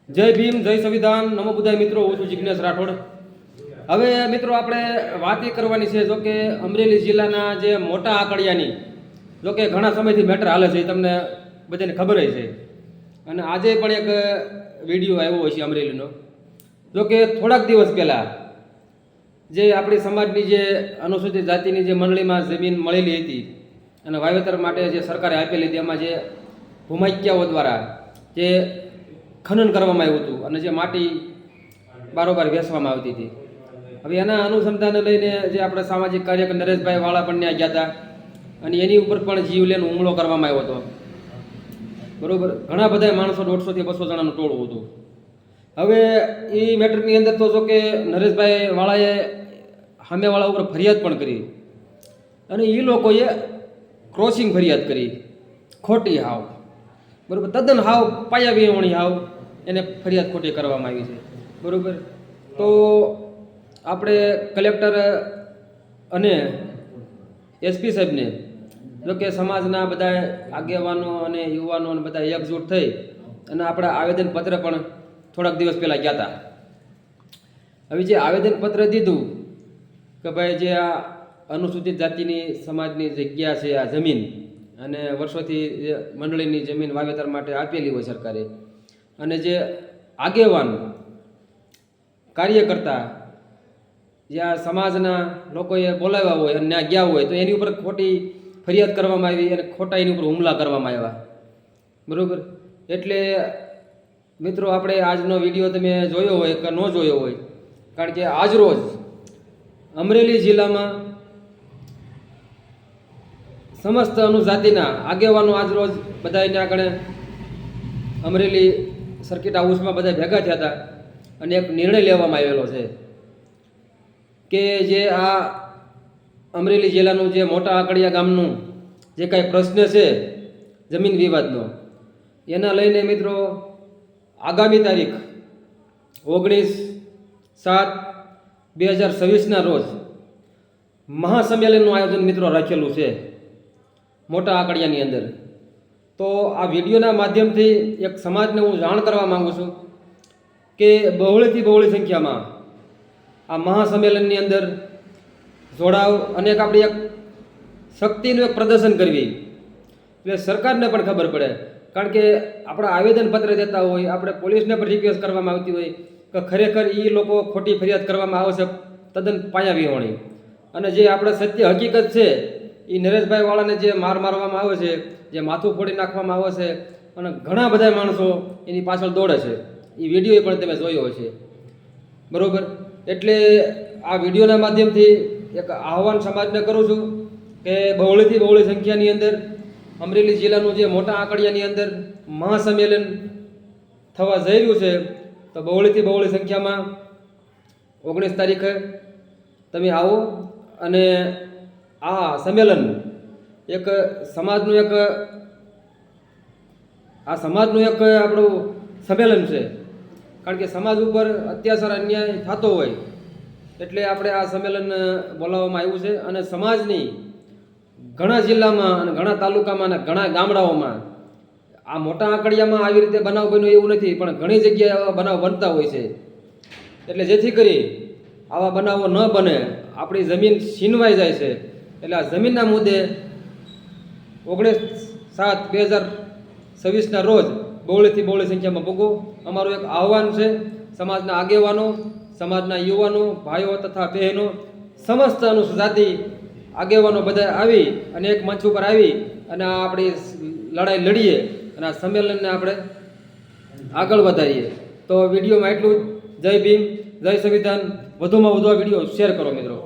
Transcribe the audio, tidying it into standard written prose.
જય ભીમ, જય સંવિધાન, નમો બુદ્ધાય મિત્રો. હું છું જિજ્ઞેશ રાઠોડ. હવે મિત્રો આપણે વાત એ કરવાની છે, જો કે અમરેલી જિલ્લાના જે મોટા આંકડિયાની જો કે ઘણા સમયથી મેટર હાલે છે, એ તમને બધાને ખબર જ છે. અને આજે પણ એક વિડીયો આવ્યો છે અમરેલીનો. જો કે થોડાક દિવસ પહેલાં જે આપણી સમાજની જે અનુસૂચિત જાતિની જે મંડળીમાં જમીન મળેલી હતી અને વાવેતર માટે જે સરકારે આપેલી હતી, એમાં જે ભૂમાક્યાઓ દ્વારા જે ખનન કરવામાં આવ્યું હતું અને જે માટી બારોબાર વેચવામાં આવતી હતી. હવે એના અનુસંધાને લઈને જે આપણે સામાજિક કાર્યકર નરેશભાઈ વાળા પણ ત્યાં ગયા હતા અને એની ઉપર પણ જીવલેણ હુમલો કરવામાં આવ્યો હતો. બરોબર, ઘણા બધા માણસો 150 થી 200 જણાનું ટોળું હતું. હવે એ મેટરની અંદર તો જો કે નરેશભાઈ વાળાએ સામેવાળા ઉપર ફરિયાદ પણ કરી અને એ લોકોએ ક્રોસિંગ ફરિયાદ કરી, ખોટી હાવ. બરાબર, તદ્દન હાવ પાયા વિહોણી હાવ એને ફરિયાદ ખોટી કરવામાં આવી છે. બરાબર, તો આપણે કલેક્ટર અને એસપી સાહેબને જો કે સમાજના બધા આગેવાનો અને યુવાનો અને બધા એકજૂટ થઈ અને આપણે આવેદનપત્ર પણ થોડાક દિવસ પહેલાં ગયા હતા. હવે જે આવેદનપત્ર દીધું કે ભાઈ જે આ અનુસૂચિત જાતિની સમાજની જગ્યા છે, આ જમીન અને વર્ષોથી જે મંડળીની જમીન વાવેતર માટે આપેલી હોય સરકારે, અને જે આગેવાન કાર્યકર્તા જે આ સમાજના લોકોએ બોલાવ્યા હોય અને ત્યાં ગયા હોય તો એની ઉપર ખોટી ફરિયાદ કરવામાં આવી અને ખોટા એની ઉપર હુમલા કરવામાં આવ્યા. બરાબર, એટલે મિત્રો આપણે આજનો વિડીયો તમે જોયો હોય કે ન જોયો હોય, કારણ કે આજરોજ અમરેલી જિલ્લામાં સમસ્ત અનુજાતિના આગેવાનો આજરોજ બધા એને આગળ અમરેલી સર્કિટ હાઉસમાં બધા ભેગા થયા હતા અને એક નિર્ણય લેવામાં આવેલો છે કે જે આ અમરેલી જિલ્લાનું જે મોટા આંકડિયા ગામનું જે કાંઈ પ્રશ્ન છે જમીન વિવાદનો, એના લઈને મિત્રો આગામી તારીખ 19/7/2026 રોજ મહાસંમેલનનું આયોજન મિત્રો રાખેલું છે મોટા આંકડિયાની અંદર. તો આ વિડીયોના માધ્યમથી એક સમાજને હું જાણ કરવા માગું છું કે બહોળીથી બહોળી સંખ્યામાં આ મહાસંમેલનની અંદર જોડાવ અને એક આપણી એક શક્તિનું એક પ્રદર્શન કરવી, એટલે સરકારને પણ ખબર પડે. કારણ કે આપણે આવેદનપત્ર દેતા હોય, આપણે પોલીસને પણ રિક્વેસ્ટ કરવામાં આવતી હોય કે ખરેખર એ લોકો ખોટી ફરિયાદ કરવામાં આવે છે તદ્દન પાયા વિહોણી, અને જે આપણે સત્ય હકીકત છે એ નરેશભાઈ વાળાને જે મારવામાં આવે છે, જે માથું ફોડી નાખવામાં આવે છે અને ઘણા બધા માણસો એની પાછળ દોડે છે, એ વિડીયો પણ તમે જોયો હશે. બરાબર, એટલે આ વિડીયોના માધ્યમથી એક આહવાન સમાજને કરું છું કે બહોળીથી બહોળી સંખ્યાની અંદર અમરેલી જિલ્લાનું જે મોટા આંકડિયાની અંદર મહાસંમેલન થવા જઈ રહ્યું છે, તો બહોળીથી બહોળી સંખ્યામાં 19 તારીખે તમે આવો અને આ સંમેલન એક સમાજનું એક આપણું સંમેલન છે. કારણ કે સમાજ ઉપર અત્યાચાર અન્યાય થતો હોય એટલે આપણે આ સંમેલન બોલાવવામાં આવ્યું છે. અને સમાજની ઘણા જિલ્લામાં અને ઘણા તાલુકામાં અને ઘણા ગામડાઓમાં આ મોટા આંકડિયામાં આવી રીતે બનાવ બન્યો એવું નથી, પણ ઘણી જગ્યાએ આવા બનાવ બનતા હોય છે. એટલે જેથી કરી આવા બનાવો ન બને, આપણી જમીન છીનવાઈ જાય છે. એટલે આ જમીનના મુદ્દે 19/7/2026 રોજ બહોળીથી બહોળી સંખ્યામાં ભોગવો અમારું એક આહવાન છે. સમાજના આગેવાનો, સમાજના યુવાનો, ભાઈઓ તથા બહેનો, સમસ્ત અનુસૂચિત આગેવાનો બધા આવી અને એક મંચ ઉપર આવી અને આ આપણી લડાઈ લડીએ અને આ સંમેલનને આપણે આગળ વધારીએ. તો વિડીયોમાં એટલું જ. જય ભીમ, જય સંવિધાન. વધુમાં વધુ આ વિડીયો શેર કરો મિત્રો.